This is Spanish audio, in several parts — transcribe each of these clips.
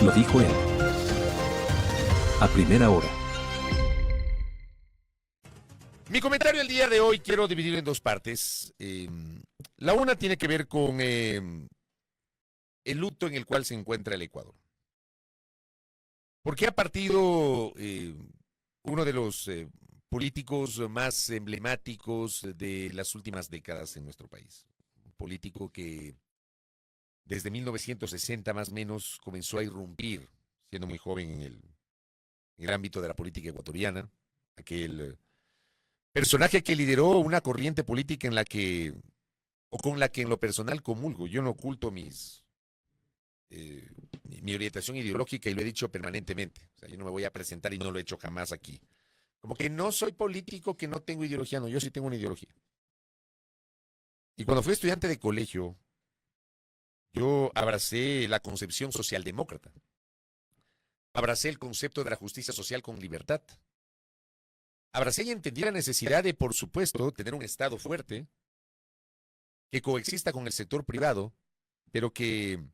Lo dijo él. A primera hora. Mi comentario el día de hoy quiero dividirlo en dos partes. La una tiene que ver con el luto en el cual se encuentra el Ecuador. Porque ha partido uno de los políticos más emblemáticos de las últimas décadas en nuestro país. Un político que desde 1960 más o menos comenzó a irrumpir, siendo muy joven en el ámbito de la política ecuatoriana, aquel personaje que lideró una corriente política en la que, o con la que en lo personal comulgo. Yo no oculto mi orientación ideológica y lo he dicho permanentemente. O sea, yo no me voy a presentar y no lo he hecho jamás aquí. Como que no soy político, que no tengo ideología. No, yo sí tengo una ideología. Y cuando fui estudiante de colegio, yo abracé la concepción socialdemócrata. Abracé el concepto de la justicia social con libertad. Abracé y entendí la necesidad de, por supuesto, tener un Estado fuerte que coexista con el sector privado, pero que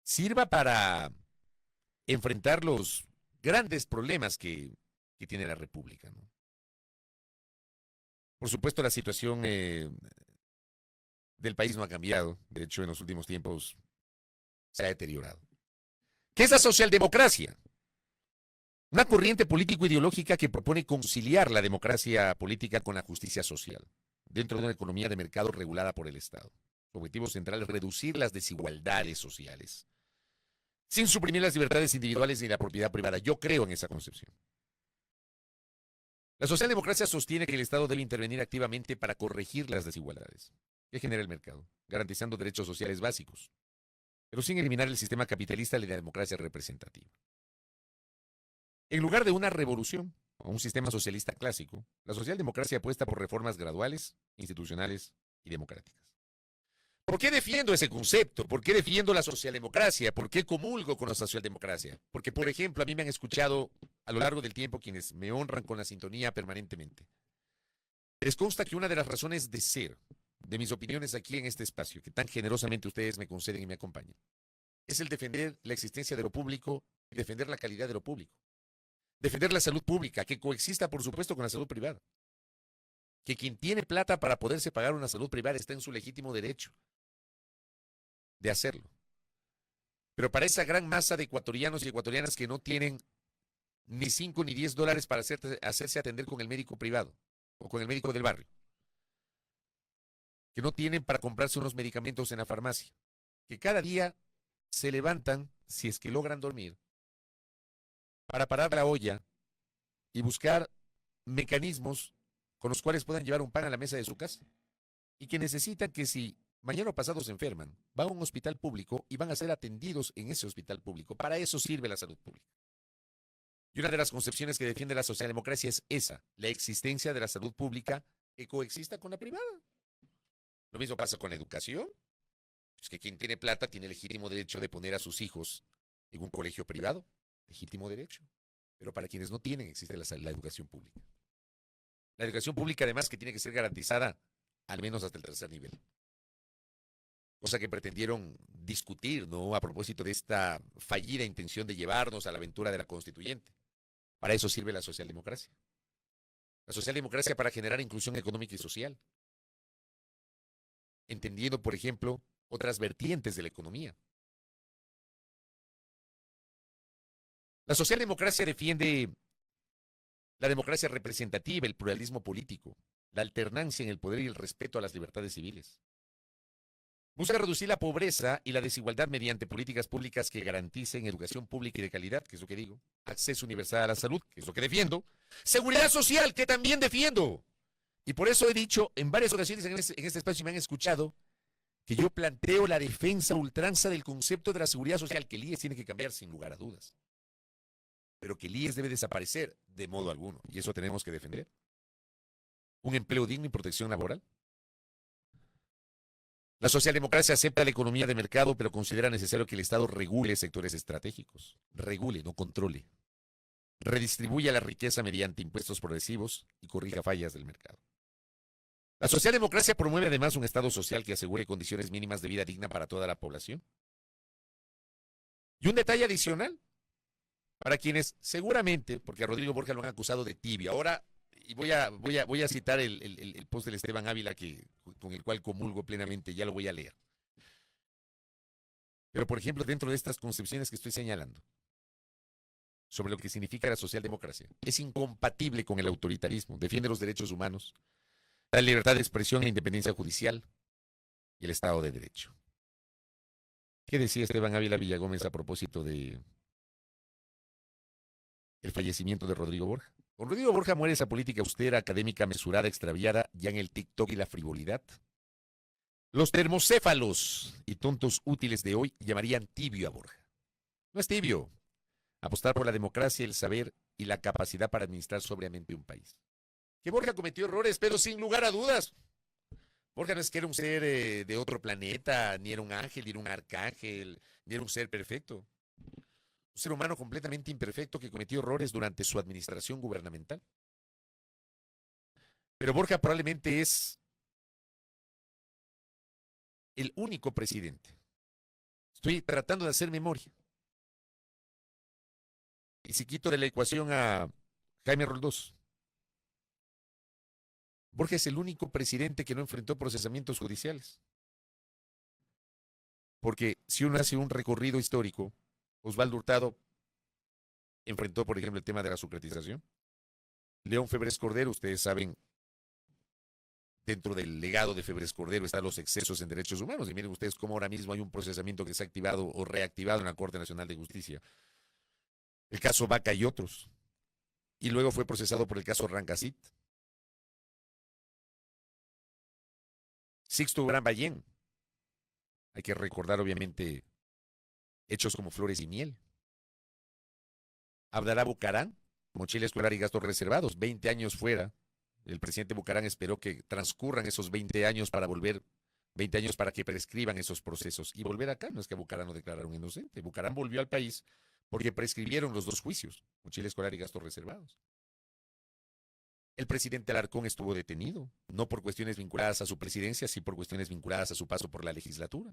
sirva para enfrentar los grandes problemas que tiene la República, ¿no? Por supuesto, la situación del país no ha cambiado. De hecho, en los últimos tiempos se ha deteriorado. ¿Qué es la socialdemocracia? Una corriente político-ideológica que propone conciliar la democracia política con la justicia social, dentro de una economía de mercado regulada por el Estado. Su objetivo central es reducir las desigualdades sociales, sin suprimir las libertades individuales ni la propiedad privada. Yo creo en esa concepción. La socialdemocracia sostiene que el Estado debe intervenir activamente para corregir las desigualdades que genera el mercado, garantizando derechos sociales básicos, pero sin eliminar el sistema capitalista y la democracia representativa. En lugar de una revolución o un sistema socialista clásico, la socialdemocracia apuesta por reformas graduales, institucionales y democráticas. ¿Por qué defiendo ese concepto? ¿Por qué defiendo la socialdemocracia? ¿Por qué comulgo con la socialdemocracia? Porque, por ejemplo, a mí me han escuchado a lo largo del tiempo quienes me honran con la sintonía permanentemente. Les consta que una de las razones de ser de mis opiniones aquí en este espacio, que tan generosamente ustedes me conceden y me acompañan, es el defender la existencia de lo público y defender la calidad de lo público. Defender la salud pública, que coexista, por supuesto, con la salud privada. Que quien tiene plata para poderse pagar una salud privada está en su legítimo derecho de hacerlo. Pero para esa gran masa de ecuatorianos y ecuatorianas que no tienen ni 5 ni 10 dólares para hacerse atender con el médico privado o con el médico del barrio, que no tienen para comprarse unos medicamentos en la farmacia, que cada día se levantan, si es que logran dormir, para parar la olla y buscar mecanismos con los cuales puedan llevar un pan a la mesa de su casa, y que necesitan que si mañana o pasado se enferman, van a un hospital público y van a ser atendidos en ese hospital público. Para eso sirve la salud pública. Y una de las concepciones que defiende la socialdemocracia es esa, la existencia de la salud pública que coexista con la privada. Lo mismo pasa con la educación. Es que quien tiene plata tiene legítimo derecho de poner a sus hijos en un colegio privado. Legítimo derecho. Pero para quienes no tienen, existe la educación pública. La educación pública, además, que tiene que ser garantizada al menos hasta el tercer nivel. Cosa que pretendieron discutir, ¿no?, a propósito de esta fallida intención de llevarnos a la aventura de la constituyente. Para eso sirve la socialdemocracia. La socialdemocracia para generar inclusión económica y social. Entendiendo, por ejemplo, otras vertientes de la economía. La socialdemocracia defiende la democracia representativa, el pluralismo político, la alternancia en el poder y el respeto a las libertades civiles. Busca reducir la pobreza y la desigualdad mediante políticas públicas que garanticen educación pública y de calidad, que es lo que digo, acceso universal a la salud, que es lo que defiendo, seguridad social, que también defiendo. Y por eso he dicho en varias ocasiones en este espacio, y me han escuchado, que yo planteo la defensa a ultranza del concepto de la seguridad social, que el IES tiene que cambiar sin lugar a dudas. Pero que el IES debe desaparecer de modo alguno, y eso tenemos que defender. Un empleo digno y protección laboral. La socialdemocracia acepta la economía de mercado, pero considera necesario que el Estado regule sectores estratégicos. Regule, no controle. Redistribuya la riqueza mediante impuestos progresivos y corrija fallas del mercado. La socialdemocracia promueve además un Estado social que asegure condiciones mínimas de vida digna para toda la población. Y un detalle adicional, para quienes seguramente, porque a Rodrigo Borja lo han acusado de tibio, ahora, y voy a citar el post del Esteban Ávila con el cual comulgo plenamente, ya lo voy a leer. Pero, por ejemplo, dentro de estas concepciones que estoy señalando, sobre lo que significa la socialdemocracia, es incompatible con el autoritarismo, defiende los derechos humanos, la libertad de expresión, la independencia judicial y el Estado de Derecho. ¿Qué decía Esteban Ávila Villagómez a propósito de el fallecimiento de Rodrigo Borja? Con Rodrigo Borja muere esa política austera, académica, mesurada, extraviada, ya en el TikTok y la frivolidad. Los termocéfalos y tontos útiles de hoy llamarían tibio a Borja. No es tibio. Apostar por la democracia, el saber y la capacidad para administrar sobriamente un país. Que Borja cometió errores, pero sin lugar a dudas. Borja no es que era un ser de otro planeta, ni era un ángel, ni era un arcángel, ni era un ser perfecto. Un ser humano completamente imperfecto que cometió errores durante su administración gubernamental. Pero Borja probablemente es el único presidente. Estoy tratando de hacer memoria. Y si quito de la ecuación a Jaime Roldós, Borja es el único presidente que no enfrentó procesamientos judiciales. Porque si uno hace un recorrido histórico, Osvaldo Hurtado enfrentó, por ejemplo, el tema de la sucretización. León Febres Cordero, ustedes saben, dentro del legado de Febres Cordero están los excesos en derechos humanos. Y miren ustedes cómo ahora mismo hay un procesamiento que se ha activado o reactivado en la Corte Nacional de Justicia. El caso Vaca y otros. Y luego fue procesado por el caso Rangasit. Sixto Gran Ballén. Hay que recordar, obviamente, hechos como Flores y Miel. Abdalá Bucarán, mochila escolar y gastos reservados, 20 años fuera. El presidente Bucarán esperó que transcurran esos 20 años para volver, 20 años para que prescriban esos procesos y volver acá. No es que Bucarán lo declararon inocente. Bucarán volvió al país porque prescribieron los dos juicios, mochila escolar y gastos reservados. El presidente Alarcón estuvo detenido, no por cuestiones vinculadas a su presidencia, sino por cuestiones vinculadas a su paso por la legislatura.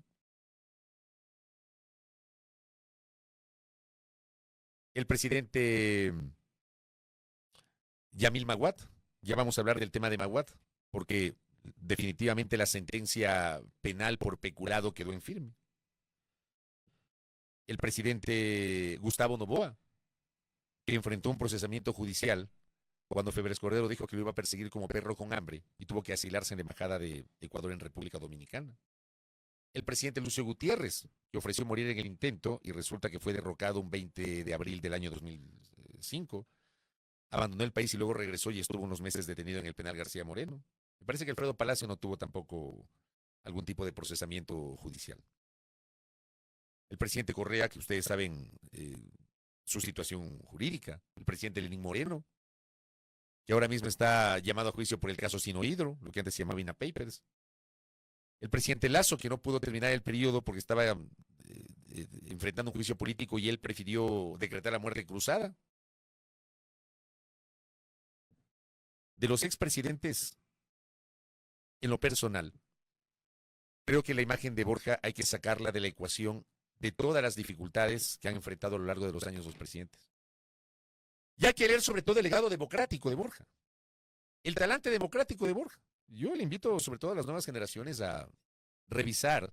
El presidente Yamil Maguad, ya vamos a hablar del tema de Maguad, porque definitivamente la sentencia penal por peculado quedó en firme. El presidente Gustavo Noboa, que enfrentó un procesamiento judicial cuando Febres Cordero dijo que lo iba a perseguir como perro con hambre y tuvo que asilarse en la embajada de Ecuador en República Dominicana. El presidente Lucio Gutiérrez, que ofreció morir en el intento y resulta que fue derrocado un 20 de abril del año 2005, abandonó el país y luego regresó y estuvo unos meses detenido en el penal García Moreno. Me parece que Alfredo Palacio no tuvo tampoco algún tipo de procesamiento judicial. El presidente Correa, que ustedes saben su situación jurídica. El presidente Lenín Moreno, que ahora mismo está llamado a juicio por el caso Sinohidro, lo que antes se llamaba INA Papers. El presidente Lasso, que no pudo terminar el periodo porque estaba enfrentando un juicio político y él prefirió decretar la muerte cruzada. De los expresidentes, en lo personal, creo que la imagen de Borja hay que sacarla de la ecuación de todas las dificultades que han enfrentado a lo largo de los años los presidentes. Y hay que leer sobre todo el legado democrático de Borja, el talante democrático de Borja. Yo le invito sobre todo a las nuevas generaciones a revisar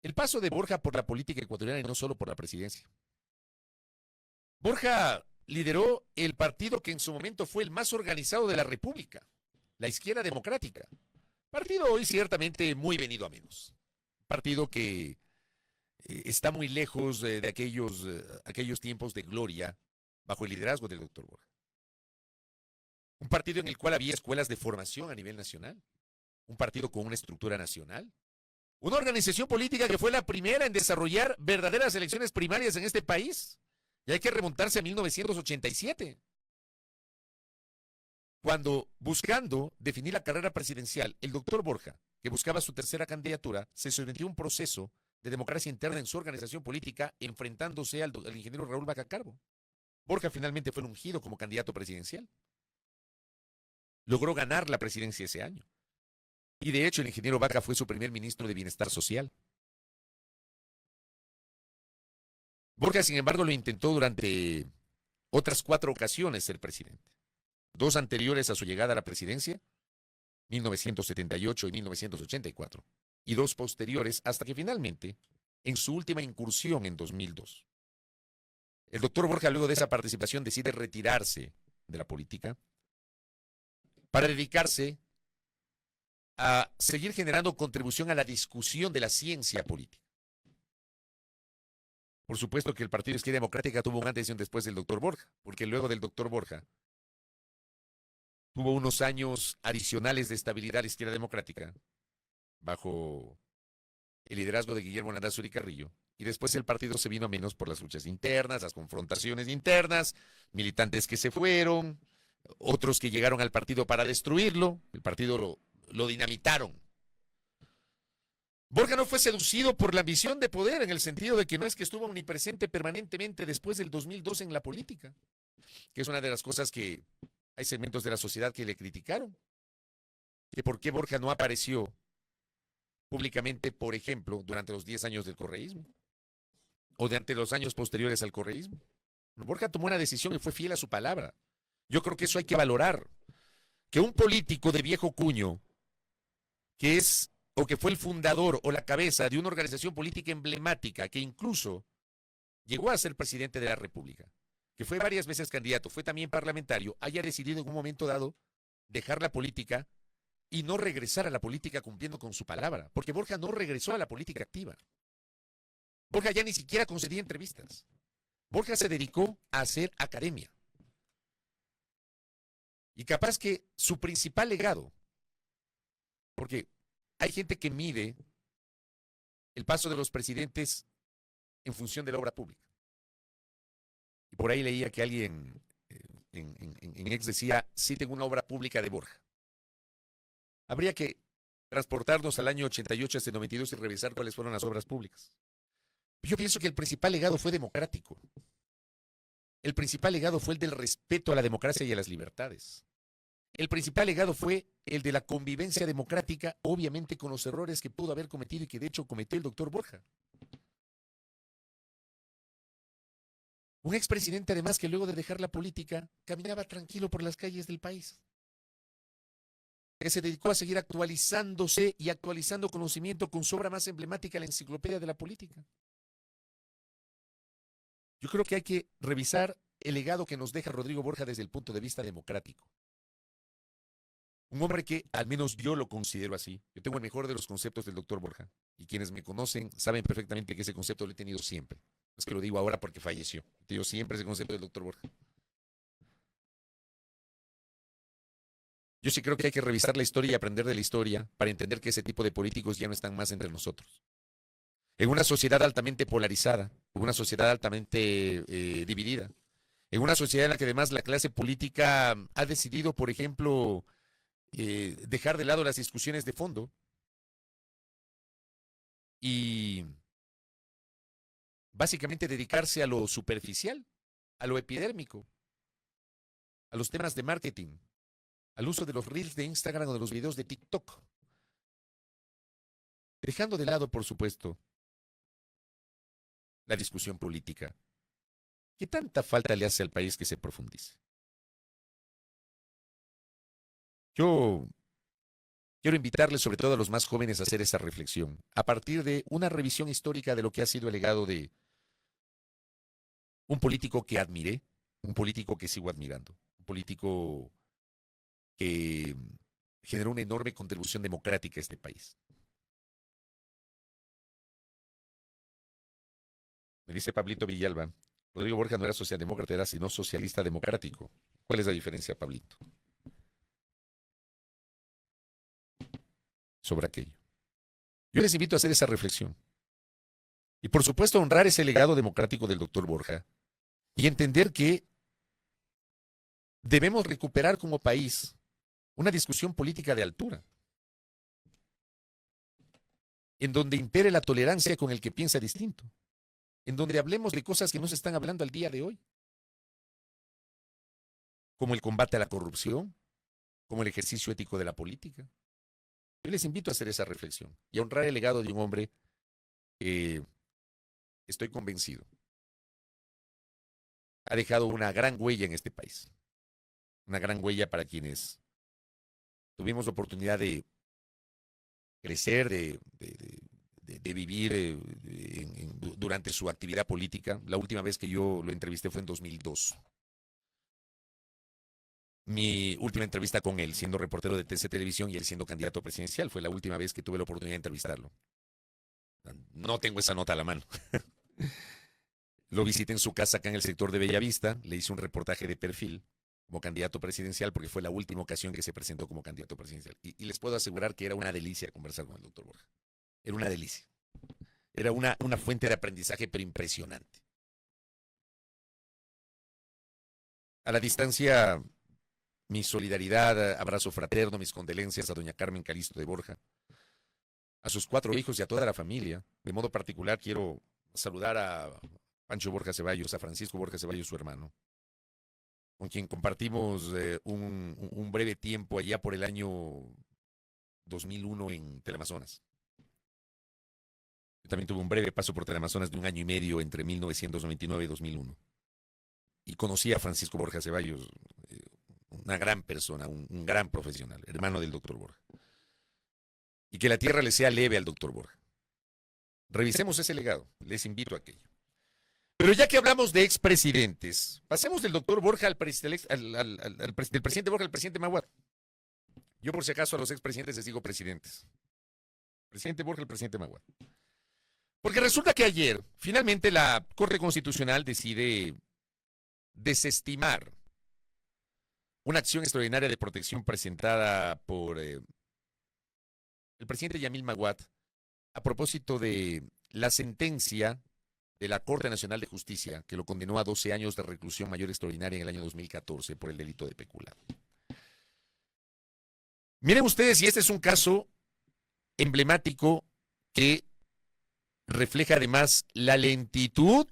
el paso de Borja por la política ecuatoriana y no solo por la presidencia. Borja lideró el partido que en su momento fue el más organizado de la República, la Izquierda Democrática. Partido hoy ciertamente muy venido a menos. Partido que está muy lejos de aquellos tiempos de gloria bajo el liderazgo del doctor Borja. Un partido en el cual había escuelas de formación a nivel nacional. Un partido con una estructura nacional. Una organización política que fue la primera en desarrollar verdaderas elecciones primarias en este país. Y hay que remontarse a 1987. Cuando, buscando definir la carrera presidencial, el doctor Borja, que buscaba su tercera candidatura, se sometió a un proceso de democracia interna en su organización política, enfrentándose al ingeniero Raúl Vaca Carbo. Borja finalmente fue ungido como candidato presidencial. Logró ganar la presidencia ese año. Y de hecho, el ingeniero Vaca fue su primer ministro de Bienestar Social. Borja, sin embargo, lo intentó durante otras 4 ocasiones ser presidente. 2 anteriores a su llegada a la presidencia, 1978 y 1984, y 2 posteriores hasta que finalmente, en su última incursión en 2002, el doctor Borja, luego de esa participación, decide retirarse de la política para dedicarse a seguir generando contribución a la discusión de la ciencia política. Por supuesto que el Partido Izquierda Democrática tuvo un antes y un después del doctor Borja, porque luego del doctor Borja tuvo unos años adicionales de estabilidad la Izquierda Democrática bajo el liderazgo de Guillermo Landazuri Carrillo, y después el partido se vino a menos por las luchas internas, las confrontaciones internas, militantes que se fueron, otros que llegaron al partido para destruirlo, el partido lo dinamitaron. Borja no fue seducido por la ambición de poder, en el sentido de que no es que estuvo omnipresente permanentemente después del 2002 en la política, que es una de las cosas que hay segmentos de la sociedad que le criticaron, que por qué Borja no apareció públicamente, por ejemplo, durante los 10 años del correísmo, o durante los años posteriores al correísmo. Borja tomó una decisión y fue fiel a su palabra. Yo creo que eso hay que valorar. Que un político de viejo cuño, que es o que fue el fundador o la cabeza de una organización política emblemática, que incluso llegó a ser presidente de la República, que fue varias veces candidato, fue también parlamentario, haya decidido en un momento dado dejar la política y no regresar a la política cumpliendo con su palabra, porque Borja no regresó a la política activa. Borja ya ni siquiera concedía entrevistas. Borja se dedicó a hacer academia. Y capaz que su principal legado, porque hay gente que mide el paso de los presidentes en función de la obra pública. Y por ahí leía que alguien en ex decía, citen una obra pública de Borja. Habría que transportarnos al año 88 hasta el 92 y revisar cuáles fueron las obras públicas. Yo pienso que el principal legado fue democrático. El principal legado fue el del respeto a la democracia y a las libertades. El principal legado fue el de la convivencia democrática, obviamente con los errores que pudo haber cometido y que de hecho cometió el doctor Borja. Un expresidente, además, que luego de dejar la política, caminaba tranquilo por las calles del país. Que se dedicó a seguir actualizándose y actualizando conocimiento con su obra más emblemática, la Enciclopedia de la Política. Yo creo que hay que revisar el legado que nos deja Rodrigo Borja desde el punto de vista democrático. Un hombre que, al menos yo lo considero así. Yo tengo el mejor de los conceptos del doctor Borja. Y quienes me conocen saben perfectamente que ese concepto lo he tenido siempre. No es que lo digo ahora porque falleció. He tenido siempre ese concepto del doctor Borja. Yo sí creo que hay que revisar la historia y aprender de la historia para entender que ese tipo de políticos ya no están más entre nosotros. En una sociedad altamente polarizada, en una sociedad altamente dividida, en una sociedad en la que además la clase política ha decidido, por ejemplo, dejar de lado las discusiones de fondo y básicamente dedicarse a lo superficial, a lo epidérmico, a los temas de marketing, al uso de los reels de Instagram o de los videos de TikTok. Dejando de lado, por supuesto, la discusión política. ¿Qué tanta falta le hace al país que se profundice? Yo quiero invitarles, sobre todo a los más jóvenes, a hacer esa reflexión, a partir de una revisión histórica de lo que ha sido el legado de un político que admiré, un político que sigo admirando, un político que generó una enorme contribución democrática a este país. Me dice Pablito Villalba, Rodrigo Borja no era socialdemócrata, era sino socialista democrático. ¿Cuál es la diferencia, Pablito? Sobre aquello. Yo les invito a hacer esa reflexión. Y por supuesto honrar ese legado democrático del doctor Borja y entender que debemos recuperar como país una discusión política de altura, en donde impere la tolerancia con el que piensa distinto, en donde hablemos de cosas que no se están hablando al día de hoy, como el combate a la corrupción, como el ejercicio ético de la política. Yo les invito a hacer esa reflexión y a honrar el legado de un hombre que estoy convencido ha dejado una gran huella en este país. Una gran huella para quienes tuvimos la oportunidad de crecer, de vivir durante su actividad política. La última vez que yo lo entrevisté fue en 2002. Mi última entrevista con él, siendo reportero de TC Televisión y él siendo candidato presidencial, fue la última vez que tuve la oportunidad de entrevistarlo. No tengo esa nota a la mano. Lo visité en su casa acá en el sector de Bellavista, le hice un reportaje de perfil como candidato presidencial porque fue la última ocasión que se presentó como candidato presidencial. Y les puedo asegurar que era una delicia conversar con el doctor Borja. Era una delicia. Era una fuente de aprendizaje pero impresionante. A la distancia, mi solidaridad, abrazo fraterno, mis condolencias a doña Carmen Calisto de Borja, a sus 4 hijos y a toda la familia. De modo particular quiero saludar a Pancho Borja Ceballos, a Francisco Borja Ceballos, su hermano, con quien compartimos un breve tiempo allá por el año 2001 en Teleamazonas. Yo también tuve un breve paso por Teleamazonas de 1 año y medio entre 1999 y 2001. Y conocí a Francisco Borja Ceballos, una gran persona, un gran profesional, hermano del doctor Borja. Y que la tierra le sea leve al doctor Borja. Revisemos ese legado, les invito a aquello. Pero ya que hablamos de expresidentes, pasemos del doctor Borja del presidente Borja al presidente Maguad. Yo por si acaso a los expresidentes les digo presidentes. Presidente Borja, el presidente Maguad. Porque resulta que ayer, finalmente la Corte Constitucional decide desestimar una acción extraordinaria de protección presentada por el presidente Yamil Maguad a propósito de la sentencia de la Corte Nacional de Justicia que lo condenó a 12 años de reclusión mayor extraordinaria en el año 2014 por el delito de peculado. Miren ustedes, y este es un caso emblemático que refleja además la lentitud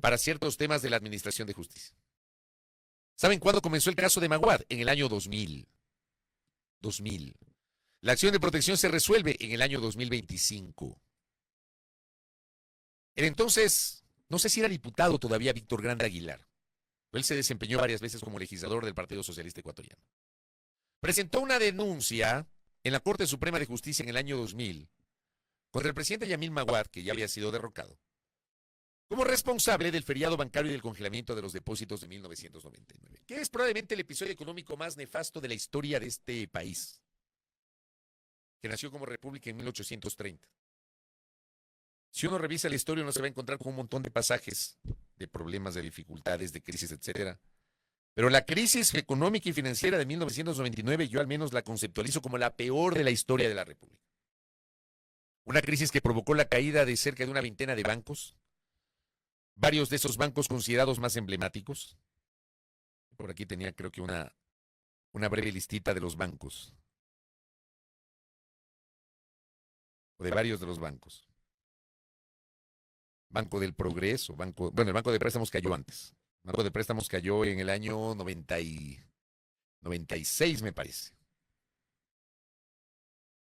para ciertos temas de la administración de justicia. ¿Saben cuándo comenzó el caso de Maguad? En el año 2000. La acción de protección se resuelve en el año 2025. El entonces, no sé si era diputado todavía, Víctor Grande Aguilar. Él se desempeñó varias veces como legislador del Partido Socialista Ecuatoriano. Presentó una denuncia en la Corte Suprema de Justicia en el año 2000 contra el presidente Yamil Maguad, que ya había sido derrocado, como responsable del feriado bancario y del congelamiento de los depósitos de 1999, que es probablemente el episodio económico más nefasto de la historia de este país, que nació como república en 1830. Si uno revisa la historia, uno se va a encontrar con un montón de pasajes de problemas, de dificultades, de crisis, etcétera. Pero la crisis económica y financiera de 1999 yo al menos la conceptualizo como la peor de la historia de la República. Una crisis que provocó la caída de cerca de una veintena de bancos, varios de esos bancos considerados más emblemáticos. Por aquí tenía creo que una breve listita de los bancos, o de varios de los bancos. Banco del Progreso, el Banco de Préstamos cayó antes. El Banco de Préstamos cayó en el año 96, me parece.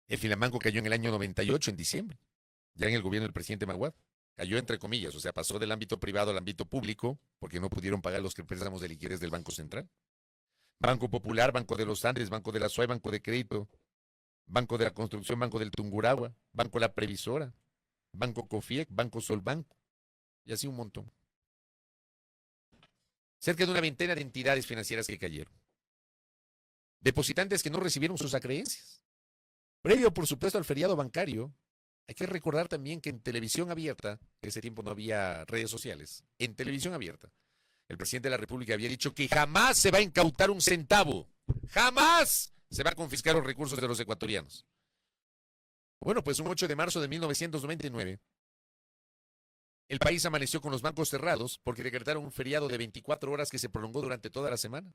El Filamanco cayó en el año 98, en diciembre, ya en el gobierno del presidente Maguad. Cayó entre comillas, o sea, pasó del ámbito privado al ámbito público, porque no pudieron pagar los préstamos de liquidez del Banco Central. Banco Popular, Banco de los Andes, Banco de la SUAY, Banco de Crédito, Banco de la Construcción, Banco del Tungurahua, Banco La Previsora, Banco Cofiec, Banco Solbanco, y así un montón. Cerca de una veintena de entidades financieras que cayeron. Depositantes que no recibieron sus acreencias. Previo, por supuesto, al feriado bancario, hay que recordar también que en televisión abierta, en ese tiempo no había redes sociales, en televisión abierta, el presidente de la República había dicho que jamás se va a incautar un centavo, jamás se va a confiscar los recursos de los ecuatorianos. Bueno, pues un 8 de marzo de 1999, el país amaneció con los bancos cerrados porque decretaron un feriado de 24 horas que se prolongó durante toda la semana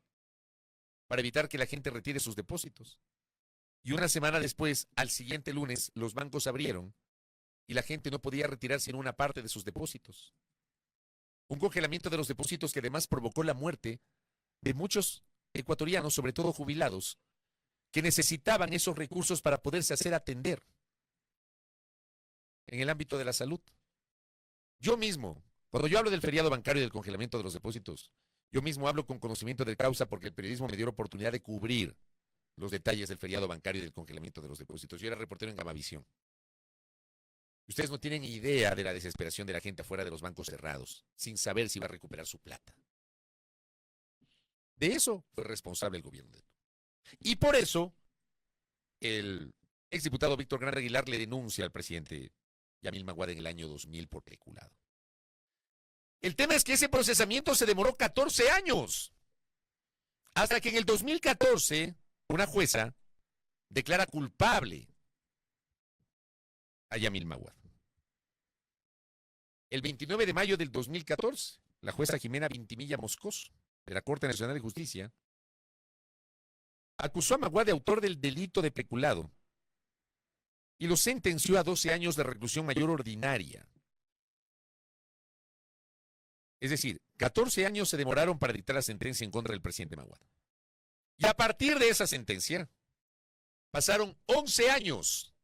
para evitar que la gente retire sus depósitos. Y una semana después, al siguiente lunes, los bancos abrieron y la gente no podía retirar sino una parte de sus depósitos. Un congelamiento de los depósitos que además provocó la muerte de muchos ecuatorianos, sobre todo jubilados, que necesitaban esos recursos para poderse hacer atender en el ámbito de la salud. Yo mismo, Cuando yo hablo del feriado bancario y del congelamiento de los depósitos, yo mismo hablo con conocimiento de causa porque el periodismo me dio la oportunidad de cubrir los detalles del feriado bancario y del congelamiento de los depósitos. Yo era reportero en Gamavisión. Ustedes no tienen idea de la desesperación de la gente afuera de los bancos cerrados, sin saber si va a recuperar su plata. De eso fue responsable el gobierno de Eto. Y por eso, el exdiputado Víctor Grande Aguilar le denuncia al presidente Yamil Maguad en el año 2000 por peculado. El tema es que ese procesamiento se demoró 14 años. Hasta que en el 2014, una jueza declara culpable a Yamil Maguad. El 29 de mayo del 2014, la jueza Jimena Vintimilla Moscoso, de la Corte Nacional de Justicia, acusó a Maguad de autor del delito de peculado y lo sentenció a 12 años de reclusión mayor ordinaria. Es decir, 14 años se demoraron para dictar la sentencia en contra del presidente Maguad. Y a partir de esa sentencia, pasaron 11 años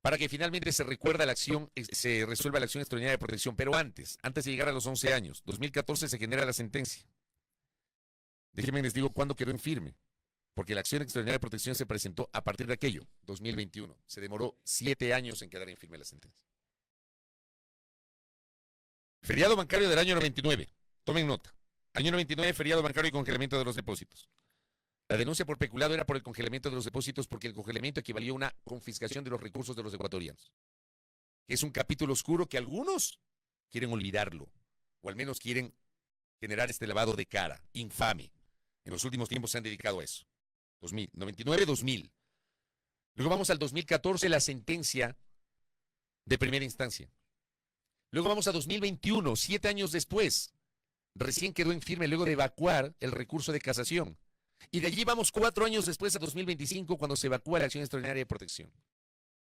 para que finalmente se resuelva la acción extraordinaria de protección. Pero antes de llegar a los 11 años, 2014 se genera la sentencia. Déjenme les digo cuándo quedó en firme, porque la acción extraordinaria de protección se presentó a partir de aquello, 2021. Se demoró 7 años en quedar en firme la sentencia. Feriado bancario del año 99. Tomen nota. Año 99, feriado bancario y congelamiento de los depósitos. La denuncia por peculado era por el congelamiento de los depósitos porque el congelamiento equivalía a una confiscación de los recursos de los ecuatorianos. Es un capítulo oscuro que algunos quieren olvidarlo, o al menos quieren generar este lavado de cara, infame. En los últimos tiempos se han dedicado a eso. 2000, 99, 2000. Luego vamos al 2014, la sentencia de primera instancia. Luego vamos a 2021, 7 años después. Recién quedó en firme luego de evacuar el recurso de casación. Y de allí vamos 4 años después a 2025 cuando se evacúa la acción extraordinaria de protección.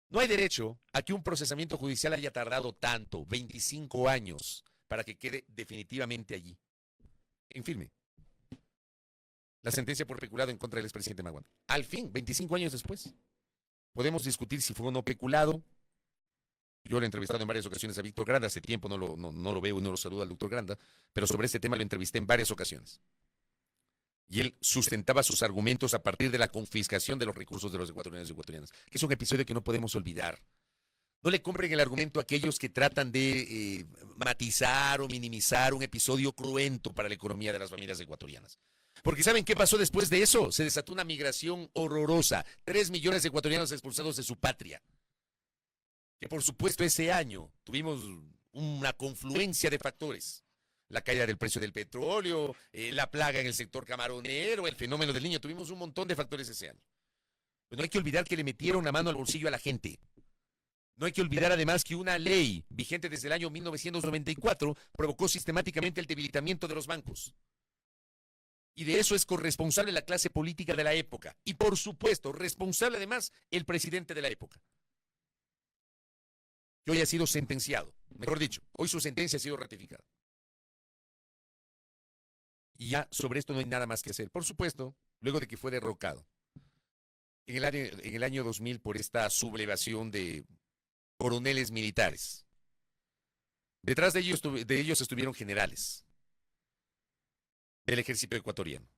No hay derecho a que un procesamiento judicial haya tardado tanto, 25 años, para que quede definitivamente allí, en firme. La sentencia por peculado en contra del expresidente Maguad. Al fin, 25 años después, podemos discutir si fue o no peculado. Yo lo he entrevistado en varias ocasiones a Víctor Granda, hace tiempo no lo veo y no lo saludo al doctor Granda, pero sobre este tema lo entrevisté en varias ocasiones. Y él sustentaba sus argumentos a partir de la confiscación de los recursos de los ecuatorianos y ecuatorianas, que es un episodio que no podemos olvidar. No le compren el argumento a aquellos que tratan de matizar o minimizar un episodio cruento para la economía de las familias ecuatorianas. Porque ¿saben qué pasó después de eso? Se desató una migración horrorosa. 3 millones de ecuatorianos expulsados de su patria. Que por supuesto ese año tuvimos una confluencia de factores. La caída del precio del petróleo, la plaga en el sector camaronero, el fenómeno del Niño. Tuvimos un montón de factores ese año. Pero no hay que olvidar que le metieron la mano al bolsillo a la gente. No hay que olvidar además que una ley vigente desde el año 1994 provocó sistemáticamente el debilitamiento de los bancos. Y de eso es corresponsable la clase política de la época. Y por supuesto, responsable además el presidente de la época. Que hoy ha sido sentenciado. Mejor dicho, hoy su sentencia ha sido ratificada. Y ya sobre esto no hay nada más que hacer. Por supuesto, luego de que fue derrocado en el año 2000 por esta sublevación de coroneles militares. Detrás de ellos estuvieron generales del ejército ecuatoriano.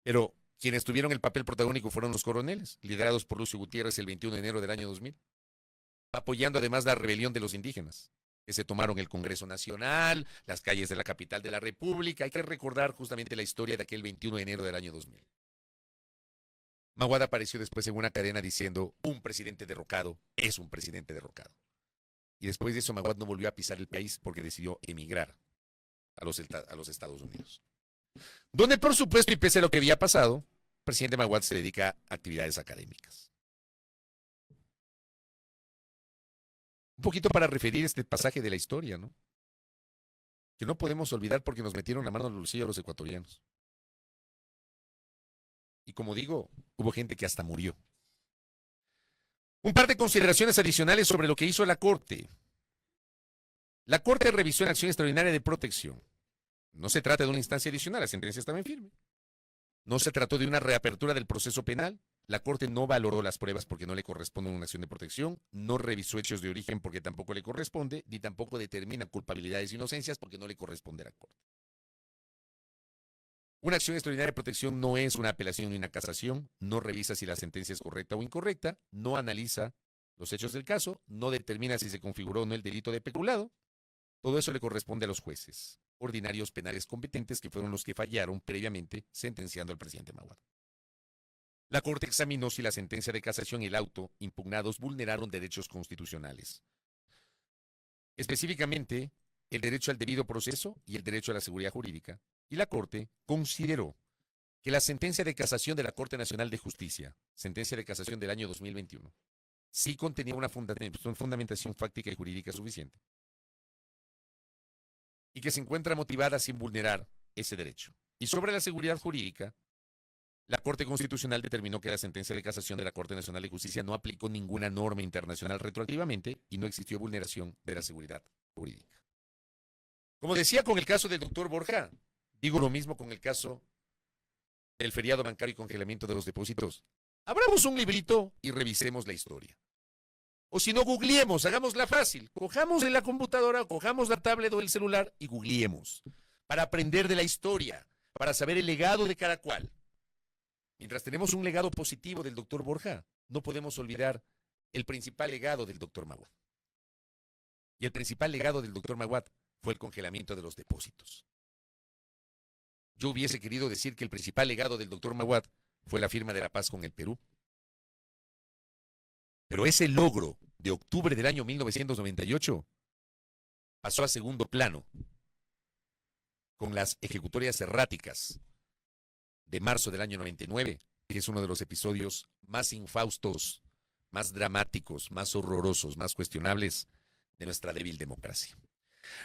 Pero quienes tuvieron el papel protagónico fueron los coroneles, liderados por Lucio Gutiérrez el 21 de enero del año 2000, apoyando además la rebelión de los indígenas, que se tomaron el Congreso Nacional, las calles de la capital de la República. Hay que recordar justamente la historia de aquel 21 de enero del año 2000. Maguad apareció después en una cadena diciendo, un presidente derrocado es un presidente derrocado. Y después de eso Maguad no volvió a pisar el país porque decidió emigrar a los Estados Unidos. Donde, por supuesto, y pese a lo que había pasado, el presidente Maguad se dedica a actividades académicas. Un poquito para referir este pasaje de la historia, ¿no? Que no podemos olvidar porque nos metieron la mano al bolsillo a los ecuatorianos. Y como digo, hubo gente que hasta murió. Un par de consideraciones adicionales sobre lo que hizo la Corte. La Corte revisó en acción extraordinaria de protección. No se trata de una instancia adicional, la sentencia estaba en firme. No se trató de una reapertura del proceso penal, La Corte no valoró las pruebas porque no le corresponde una acción de protección, no revisó hechos de origen porque tampoco le corresponde, ni tampoco determina culpabilidades e inocencias porque no le corresponde a la Corte. Una acción extraordinaria de protección no es una apelación ni una casación, no revisa si la sentencia es correcta o incorrecta, no analiza los hechos del caso, no determina si se configuró o no el delito de peculado. Todo eso le corresponde a los jueces ordinarios penales competentes que fueron los que fallaron previamente sentenciando al presidente Maguad. La Corte examinó si la sentencia de casación y el auto impugnados vulneraron derechos constitucionales. Específicamente, el derecho al debido proceso y el derecho a la seguridad jurídica. Y la Corte consideró que la sentencia de casación de la Corte Nacional de Justicia, sentencia de casación del año 2021, sí contenía una fundamentación fáctica y jurídica suficiente y que se encuentra motivada sin vulnerar ese derecho. Y sobre la seguridad jurídica, la Corte Constitucional determinó que la sentencia de casación de la Corte Nacional de Justicia no aplicó ninguna norma internacional retroactivamente y no existió vulneración de la seguridad jurídica. Como decía con el caso del doctor Borja, digo lo mismo con el caso del feriado bancario y congelamiento de los depósitos. Abramos un librito y revisemos la historia. O si no, googleemos, hagámosla fácil. Cojamos en la computadora, cojamos la tablet o el celular y googleemos para aprender de la historia, para saber el legado de cada cual. Mientras tenemos un legado positivo del doctor Borja, no podemos olvidar el principal legado del doctor Maguad. Y el principal legado del doctor Maguad fue el congelamiento de los depósitos. Yo hubiese querido decir que el principal legado del doctor Maguad fue la firma de la paz con el Perú. Pero ese logro de octubre del año 1998 pasó a segundo plano con las ejecutorias erráticas de marzo del año 99, que es uno de los episodios más infaustos, más dramáticos, más horrorosos, más cuestionables de nuestra débil democracia.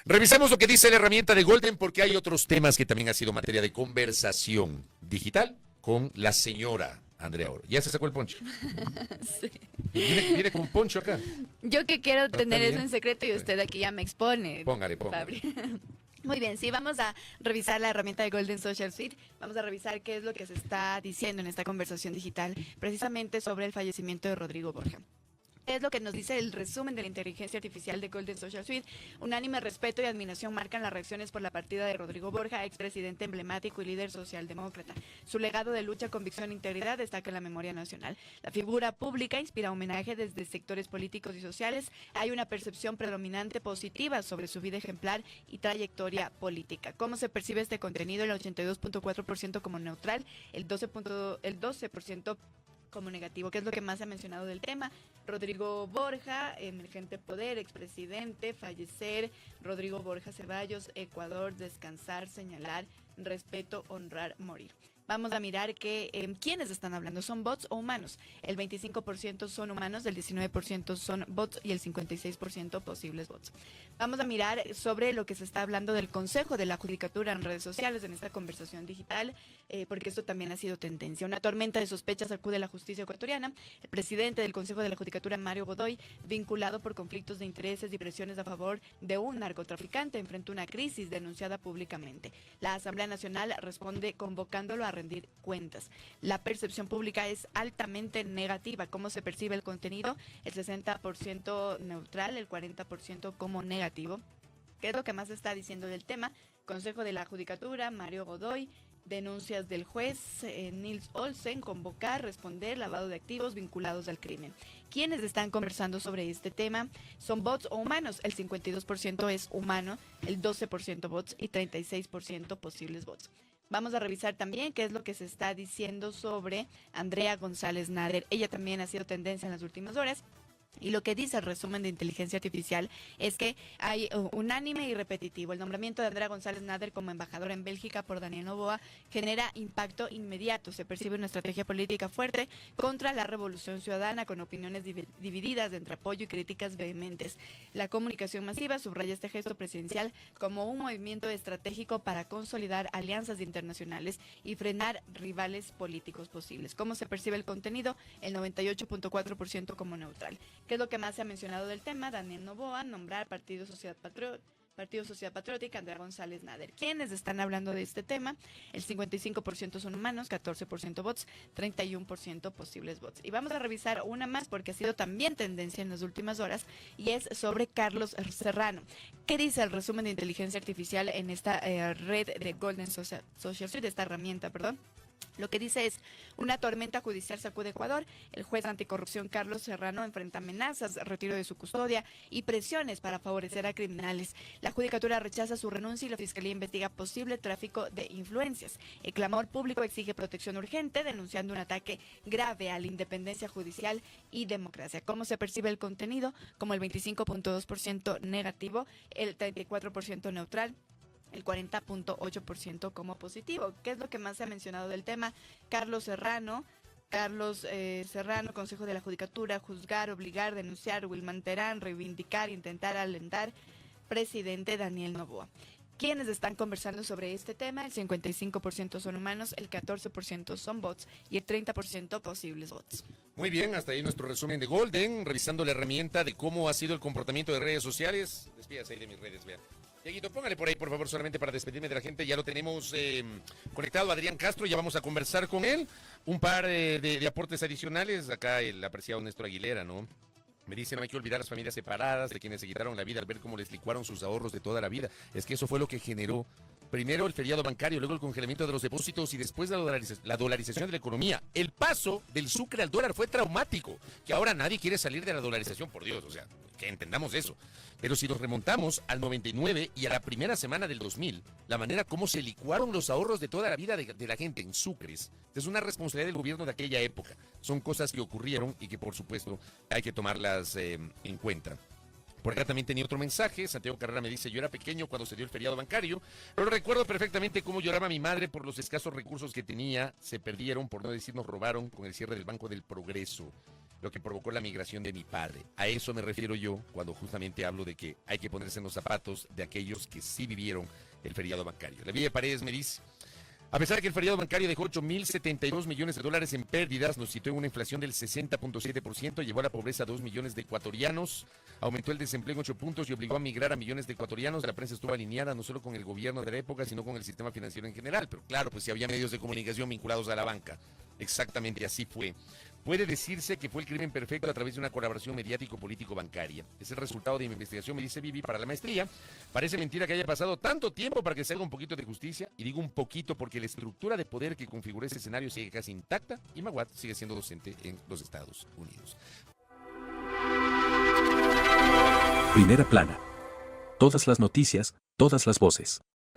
Revisamos lo que dice la herramienta de Golden porque hay otros temas que también han sido materia de conversación digital con la señora Andrea Oro. ¿Ya se sacó el poncho? Sí. Viene con un poncho acá. Yo que quiero tener eso bien. en secreto y usted aquí ya me expone. Póngale. Fabri. Muy bien, sí, vamos a revisar la herramienta de Golden Social Suite. Vamos a revisar qué es lo que se está diciendo en esta conversación digital, precisamente sobre el fallecimiento de Rodrigo Borja. Es lo que nos dice el resumen de la inteligencia artificial de Golden Social Suite. Unánime respeto y admiración marcan las reacciones por la partida de Rodrigo Borja, expresidente emblemático y líder socialdemócrata. Su legado de lucha, convicción e integridad destaca en la memoria nacional. La figura pública inspira homenaje desde sectores políticos y sociales. Hay una percepción predominante positiva sobre su vida ejemplar y trayectoria política. ¿Cómo se percibe este contenido? El 82.4% como neutral, el 12% como negativo. ¿Qué es lo que más se ha mencionado del tema? Rodrigo Borja, emergente poder, expresidente, fallecer. Rodrigo Borja Ceballos, Ecuador, descansar, señalar, respeto, honrar, morir. Vamos a mirar quiénes están hablando. ¿Son bots o humanos? El 25% son humanos, el 19% son bots y el 56% posibles bots. Vamos a mirar sobre lo que se está hablando del Consejo de la Judicatura en redes sociales en esta conversación digital, porque esto también ha sido tendencia. Una tormenta de sospechas sacude la justicia ecuatoriana. El presidente del Consejo de la Judicatura, Mario Godoy, vinculado por conflictos de intereses y presiones a favor de un narcotraficante, enfrenta una crisis denunciada públicamente. La Asamblea Nacional responde convocándolo a rendir cuentas. La percepción pública es altamente negativa. ¿Cómo se percibe el contenido? El 60% neutral, el 40% como negativo. ¿Qué es lo que más se está diciendo del tema? Consejo de la Judicatura, Mario Godoy, denuncias del juez Nils Olsen, convocar, responder, lavado de activos vinculados al crimen. ¿Quiénes están conversando sobre este tema? ¿Son bots o humanos? El 52% es humano, el 12% bots y 36% posibles bots. Vamos a revisar también qué es lo que se está diciendo sobre Andrea González Nader. Ella también ha sido tendencia en las últimas horas. Y lo que dice el resumen de inteligencia artificial es que hay unánime y repetitivo. El nombramiento de Andrea González Nader como embajadora en Bélgica por Daniel Noboa genera impacto inmediato. Se percibe una estrategia política fuerte contra la revolución ciudadana con opiniones divididas entre apoyo y críticas vehementes. La comunicación masiva subraya este gesto presidencial como un movimiento estratégico para consolidar alianzas internacionales y frenar rivales políticos posibles. ¿Cómo se percibe el contenido? El 98.4% como neutral. ¿Qué es lo que más se ha mencionado del tema? Daniel Noboa, nombrar Partido Sociedad Partido Sociedad Patriótica, Andrea González Nader. ¿Quiénes están hablando de este tema? El 55% son humanos, 14% bots, 31% posibles bots. Y vamos a revisar una más porque ha sido también tendencia en las últimas horas y es sobre Carlos Serrano. ¿Qué dice el resumen de inteligencia artificial en esta red de Golden Social Suite, de esta herramienta, perdón? Lo que dice es: una tormenta judicial sacude Ecuador. El juez anticorrupción Carlos Serrano enfrenta amenazas, retiro de su custodia y presiones para favorecer a criminales. La judicatura rechaza su renuncia y la fiscalía investiga posible tráfico de influencias. El clamor público exige protección urgente, denunciando un ataque grave a la independencia judicial y democracia. ¿Cómo se percibe el contenido? Como el 25.2% negativo, el 34% neutral, el 40.8% como positivo. ¿Qué es lo que más se ha mencionado del tema? Carlos Serrano, Consejo de la Judicatura, juzgar, obligar, denunciar, Wilman Terán, reivindicar, intentar alentar, presidente Daniel Noboa. ¿Quiénes están conversando sobre este tema? El 55% son humanos, el 14% son bots y el 30% posibles bots. Muy bien, hasta ahí nuestro resumen de Golden, revisando la herramienta de cómo ha sido el comportamiento de redes sociales. Despídase ahí de mis redes, vean. Dieguito, póngale por ahí, por favor, solamente para despedirme de la gente. Ya lo tenemos conectado a Adrián Castro, ya vamos a conversar con él. Un par de aportes adicionales. Acá el apreciado Néstor Aguilera, ¿no? Me dice: no hay que olvidar las familias separadas, de quienes se quitaron la vida al ver cómo les licuaron sus ahorros de toda la vida. Es que eso fue lo que generó primero el feriado bancario, luego el congelamiento de los depósitos y después la dolarización de la economía. El paso del sucre al dólar fue traumático, que ahora nadie quiere salir de la dolarización, por Dios, o sea, que entendamos eso. Pero si nos remontamos al 99 y a la primera semana del 2000, la manera como se licuaron los ahorros de toda la vida de la gente en sucres, es una responsabilidad del gobierno de aquella época. Son cosas que ocurrieron y que, por supuesto, hay que tomarlas en cuenta. Por acá también tenía otro mensaje. Santiago Carrera me dice: yo era pequeño cuando se dio el feriado bancario, pero recuerdo perfectamente cómo lloraba mi madre por los escasos recursos que tenía. Se perdieron, por no decir nos robaron, con el cierre del Banco del Progreso, lo que provocó la migración de mi padre. A eso me refiero yo cuando justamente hablo de que hay que ponerse en los zapatos de aquellos que sí vivieron el feriado bancario. La Villa Paredes me dice: a pesar de que el feriado bancario dejó 8.072 millones de dólares en pérdidas, nos situó en una inflación del 60.7%, llevó a la pobreza a 2 millones de ecuatorianos, aumentó el desempleo en 8 puntos y obligó a migrar a millones de ecuatorianos. La prensa estuvo alineada no solo con el gobierno de la época, sino con el sistema financiero en general. Pero claro, pues si había medios de comunicación vinculados a la banca. Exactamente así fue. Puede decirse que fue el crimen perfecto a través de una colaboración mediático-político-bancaria. Es el resultado de mi investigación, me dice Vivi, para la maestría. Parece mentira que haya pasado tanto tiempo para que se haga un poquito de justicia. Y digo un poquito porque la estructura de poder que configuró ese escenario sigue casi intacta y Maguad sigue siendo docente en los Estados Unidos. Primera plana. Todas las noticias, todas las voces.